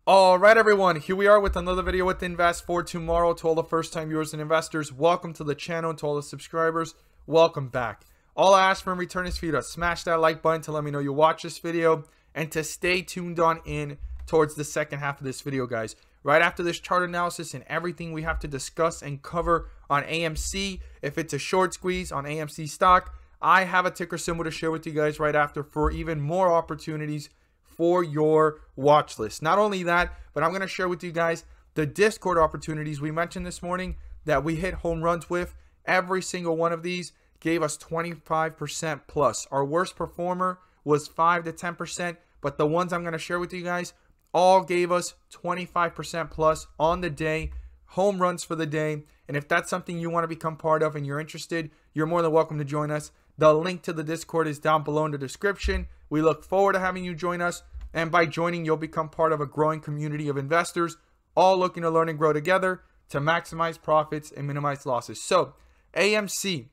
All right, everyone, here we are with another video with Invest for Tomorrow. To all the first-time viewers and investors, welcome to the channel. And to all the subscribers, welcome back. All I ask for in return is for you to smash that like button to let me know you watch this video and to stay tuned on in towards the second half of this video, guys. Right after this chart analysis and everything we have to discuss and cover on AMC, if it's a short squeeze on AMC stock, I have a ticker symbol to share with you guys right after for even more opportunities for your watch list. Not only that, but I'm going to share with you guys the Discord opportunities we mentioned this morning that we hit home runs with. Every single one of these gave us 25% plus. Our worst performer was 5 to 10%, but the ones I'm going to share with you guys all gave us 25% plus on the day, home runs for the day. And if that's something you want to become part of and you're interested, you're more than welcome to join us. The link to the Discord is down below in the description. We look forward to having you join us. And by joining, you'll become part of a growing community of investors, all looking to learn and grow together to maximize profits and minimize losses. So AMC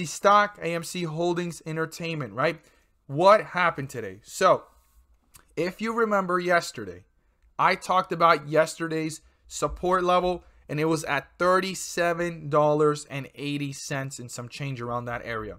Stock, AMC Holdings Entertainment, right? What happened today? So if you remember yesterday, I talked about yesterday's support level, and it was at $37.80 and some change around that area.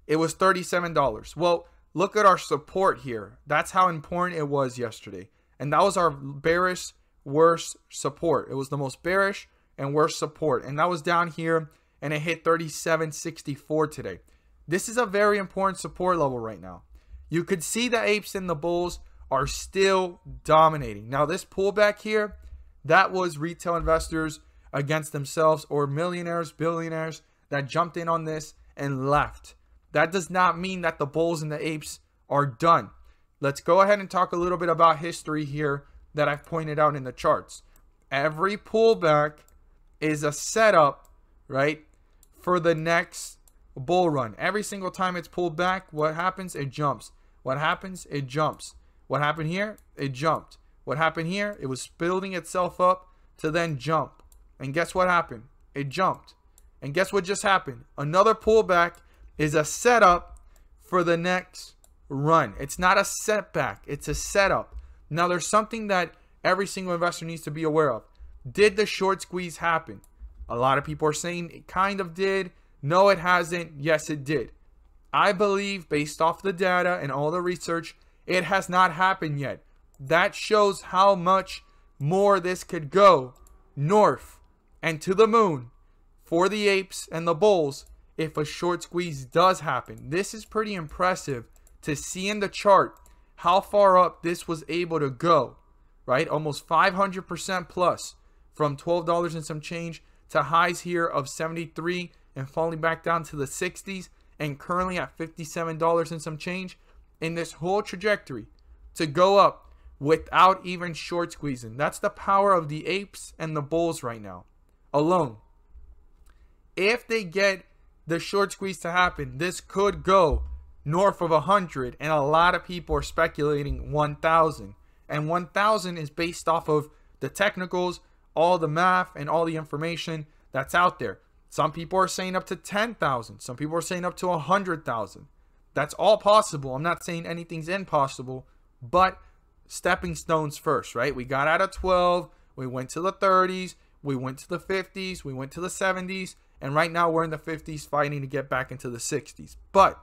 It was $37. Well, look at our support here. That's how important it was yesterday. And that was our bearish, worst support. It was the most bearish and worst support. And that was down here, and it hit 37.64 today. This is a very important support level right now. You could see the apes and the bulls are still dominating. Now, this pullback here, that was retail investors against themselves, or millionaires, billionaires that jumped in on this and left. That does not mean that the bulls and the apes are done. Let's go ahead and talk a little bit about history here that I've pointed out in the charts. Every pullback is a setup, right, for the next bull run. Every single time it's pulled back, what happens? It jumps. What happens? It jumps. What happened here? It jumped. What happened here? It was building itself up to then jump. And guess what happened? It jumped. And guess what just happened? Another pullback is a setup for the next run. It's not a setback. It's a setup. Now, there's something that every single investor needs to be aware of. Did the short squeeze happen? A lot of people are saying it kind of did. No, it hasn't. Yes, it did. I believe, based off the data and all the research, it has not happened yet. That shows how much more this could go north and to the moon for the apes and the bulls if a short squeeze does happen. This is pretty impressive to see in the chart how far up this was able to go, right? Almost 500% plus from $12 and some change to highs here of 73 and falling back down to the 60s and currently at $57 and some change. In this whole trajectory to go up without even short squeezing. That's the power of the apes and the bulls right now alone. If they get the short squeeze to happen, this could go north of 100, and a lot of people are speculating 1,000. And 1,000 is based off of the technicals, all the math, and all the information that's out there. Some people are saying up to 10,000. Some people are saying up to 100,000. That's all possible. I'm not saying anything's impossible, but stepping stones first, right? We got out of 12, we went to the 30s, we went to the 50s, we went to the 70s, and right now we're in the 50s fighting to get back into the 60s. But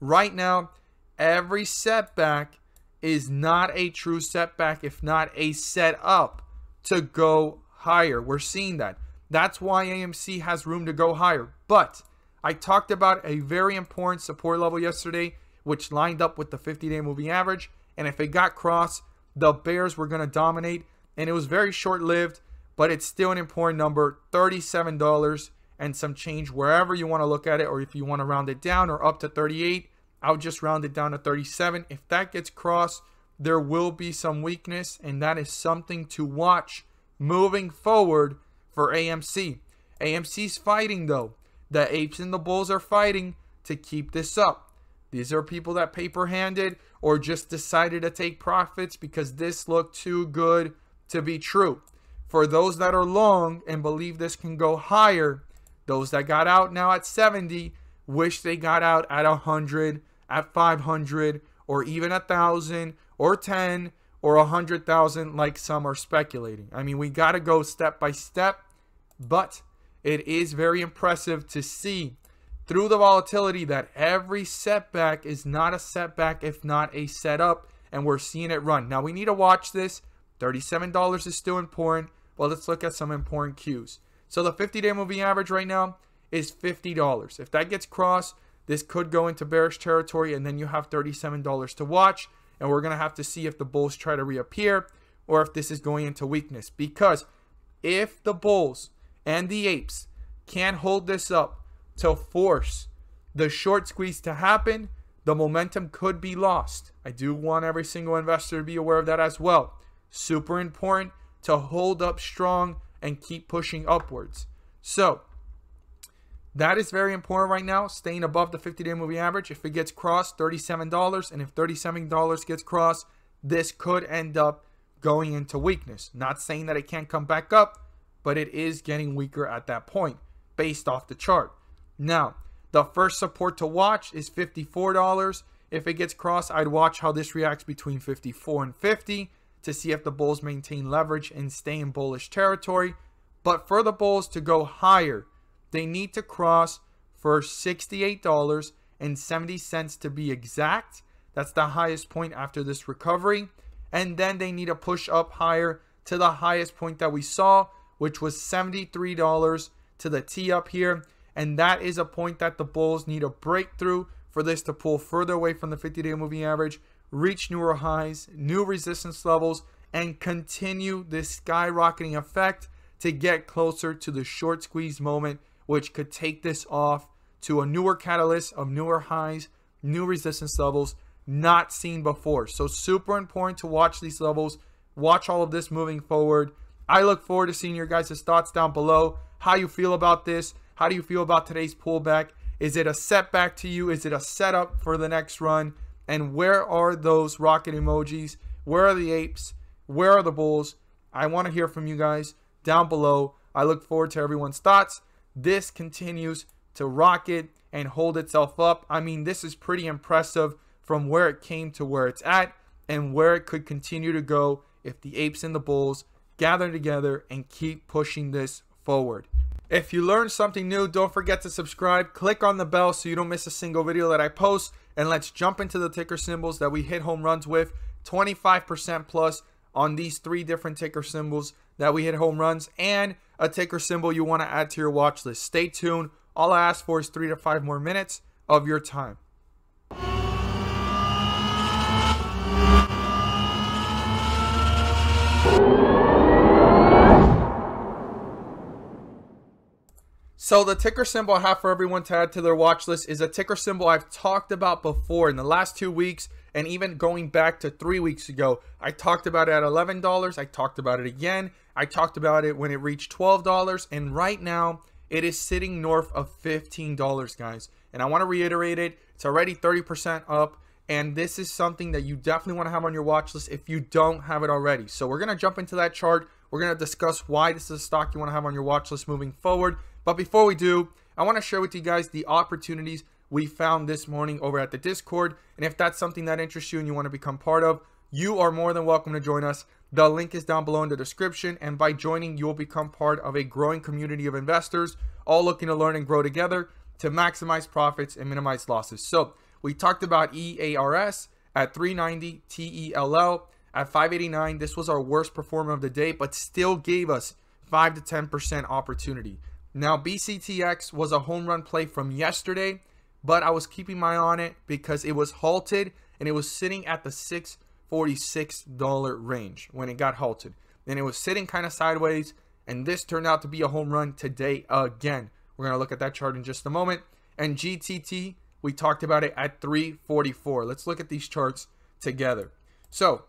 right now, every setback is not a true setback, if not a setup to go higher. We're seeing that. That's why AMC has room to go higher. But I talked about a very important support level yesterday, which lined up with the 50-day moving average. And if it got crossed, the bears were going to dominate. And it was very short-lived, but it's still an important number, $37 and some change, wherever you want to look at it. Or if you want to round it down or up to 38, I'll just round it down to 37. If that gets crossed, there will be some weakness, and that is something to watch moving forward for AMC. AMC's fighting, though. The apes and the bulls are fighting to keep this up. These are people that paper-handed or just decided to take profits because this looked too good to be true. For those that are long and believe this can go higher, those that got out now at 70 wish they got out at 100, at 500, or even 1,000, or 10, or 100,000 like some are speculating. I mean, we got to go step by step, but it is very impressive to see through the volatility that every setback is not a setback, if not a setup, and we're seeing it run. Now, we need to watch this. $37 is still important, but let's look at some important cues. So the 50-day moving average right now is $50. If that gets crossed, this could go into bearish territory, and then you have $37 to watch, and we're going to have to see if the bulls try to reappear or if this is going into weakness. Because if the bulls and the apes can't hold this up to force the short squeeze to happen, the momentum could be lost. I do want every single investor to be aware of that as well. Super important to hold up strong and keep pushing upwards. So that is very important right now, staying above the 50-day moving average. If it gets crossed, $37, and if $37 gets crossed, this could end up going into weakness. Not saying that it can't come back up, but it is getting weaker at that point based off the chart. Now, the first support to watch is $54. If it gets crossed, I'd watch how this reacts between 54 and 50 to see if the bulls maintain leverage and stay in bullish territory. But for the bulls to go higher, they need to cross for $68.70 to be exact. That's the highest point after this recovery. And then they need to push up higher to the highest point that we saw, which was $73 to the T up here. And that is a point that the bulls need a breakthrough for this to pull further away from the 50-day moving average, reach newer highs, new resistance levels, and continue this skyrocketing effect to get closer to the short squeeze moment, which could take this off to a newer catalyst of newer highs, new resistance levels not seen before. So super important to watch these levels, watch all of this moving forward. I look forward to seeing your guys' thoughts down below, how you feel about this. How do you feel about today's pullback? Is it a setback to you? Is it a setup for the next run? And where are those rocket emojis? Where are the apes? Where are the bulls? I want to hear from you guys down below. I look forward to everyone's thoughts. This continues to rocket and hold itself up. I mean, this is pretty impressive from where it came to where it's at and where it could continue to go if the apes and the bulls gather together and keep pushing this forward. If you learned something new, don't forget to subscribe. Click on the bell so you don't miss a single video that I post. And let's jump into the ticker symbols that we hit home runs with. 25% plus on these 3 different ticker symbols that we hit home runs, and a ticker symbol you want to add to your watch list. Stay tuned. All I ask for is 3 to 5 more minutes of your time. So the ticker symbol I have for everyone to add to their watch list is a ticker symbol I've talked about before in the last 2 weeks, and even going back to 3 weeks ago. I talked about it at $11. I talked about it again. I talked about it when it reached $12, and right now it is sitting north of $15, guys. And I want to reiterate it. It's already 30% up, and this is something that you definitely want to have on your watch list if you don't have it already. So we're going to jump into that chart. We're going to discuss why this is a stock you want to have on your watch list moving forward. But before we do, I want to share with you guys the opportunities we found this morning over at the Discord. And if that's something that interests you and you want to become part of, you are more than welcome to join us. The link is down below in the description. And by joining, you will become part of a growing community of investors, all looking to learn and grow together to maximize profits and minimize losses. So we talked about EARS at 390, TELL at 589. This was our worst performer of the day, but still gave us 5 to 10% opportunity. Now, BCTX was a home run play from yesterday, but I was keeping my eye on it because it was halted and it was sitting at the $646 range when it got halted. Then it was sitting kind of sideways, and this turned out to be a home run today again. We're going to look at that chart in just a moment. And GTT, we talked about it at 344. Let's look at these charts together. So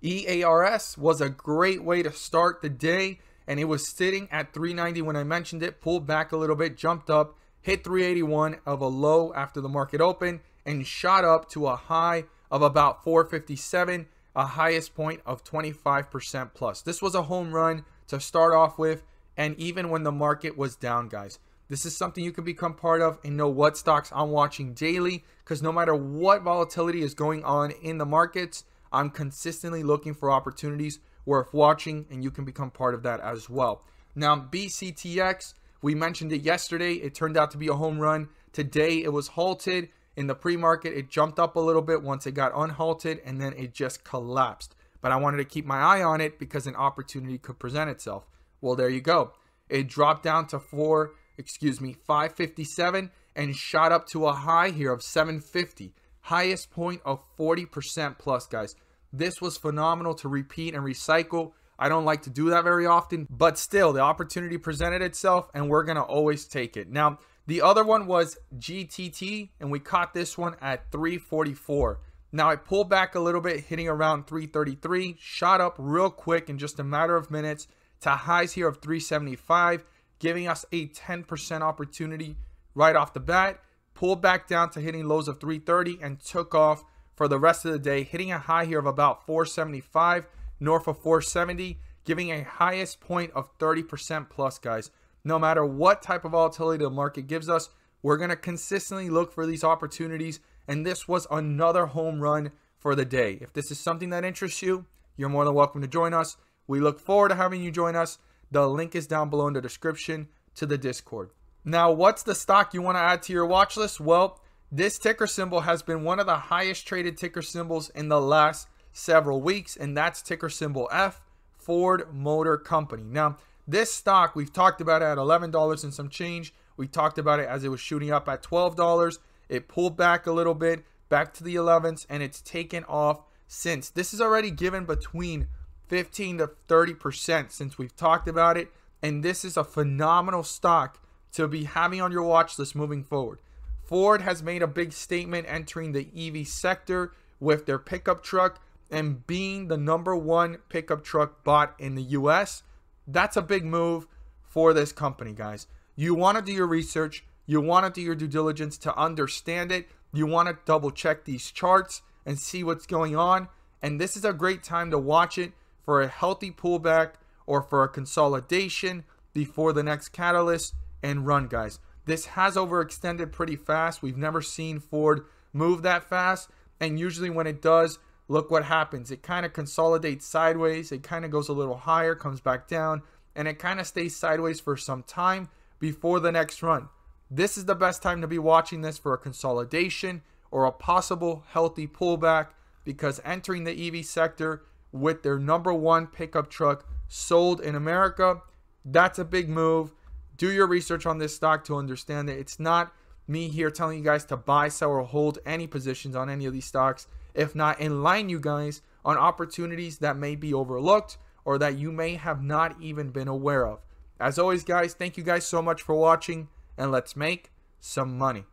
EARS was a great way to start the day, and it was sitting at 390 when I mentioned it, pulled back a little bit, jumped up, hit 381 of a low after the market opened, and shot up to a high of about 457, a highest point of 25% plus. This was a home run to start off with, and even when the market was down, guys. This is something you can become part of and know what stocks I'm watching daily, because no matter what volatility is going on in the markets, I'm consistently looking for opportunities worth watching, and you can become part of that as well. Now, BCTX, we mentioned it yesterday. It turned out to be a home run. Today, it was halted. In the pre-market, it jumped up a little bit once it got unhalted, and then it just collapsed. But I wanted to keep my eye on it because an opportunity could present itself. Well, there you go. It dropped down to 557 and shot up to a high here of 750. Highest point of 40% plus, guys. This was phenomenal to repeat and recycle. I don't like to do that very often, but still, the opportunity presented itself, and we're going to always take it. Now, the other one was GTT, and we caught this one at 344. Now, it pulled back a little bit, hitting around 333, shot up real quick in just a matter of minutes to highs here of 375, giving us a 10% opportunity right off the bat. Pulled back down to hitting lows of 330 and took off for the rest of the day, hitting a high here of about 475, north of 470, giving a highest point of 30% plus, guys. No matter what type of volatility the market gives us, we're going to consistently look for these opportunities, and this was another home run for the day. If this is something that interests you, you're more than welcome to join us. We look forward to having you join us. The link is down below in the description to the Discord. Now, what's the stock you want to add to your watch list? Well, this ticker symbol has been one of the highest traded ticker symbols in the last several weeks, and that's ticker symbol F, Ford Motor Company. Now, this stock, we've talked about it at $11 and some change. We talked about it as it was shooting up at $12. It pulled back a little bit, back to the 11s, and it's taken off since. This is already given between 15 to 30% since we've talked about it, and this is a phenomenal stock to be having on your watch list moving forward. Ford has made a big statement entering the EV sector with their pickup truck and being the #1 pickup truck bought in the US. That's a big move for this company, guys. You want to do your research. You want to do your due diligence to understand it. You want to double check these charts and see what's going on. And this is a great time to watch it for a healthy pullback or for a consolidation before the next catalyst and run, guys. This has overextended pretty fast. We've never seen Ford move that fast. And usually when it does, look what happens. It kind of consolidates sideways. It kind of goes a little higher, comes back down, and it kind of stays sideways for some time before the next run. This is the best time to be watching this for a consolidation or a possible healthy pullback, because entering the EV sector with their #1 pickup truck sold in America, that's a big move. Do your research on this stock to understand it. It's not me here telling you guys to buy, sell, or hold any positions on any of these stocks. If not, enlighten you guys on opportunities that may be overlooked or that you may have not even been aware of. As always, guys, thank you guys so much for watching, and let's make some money.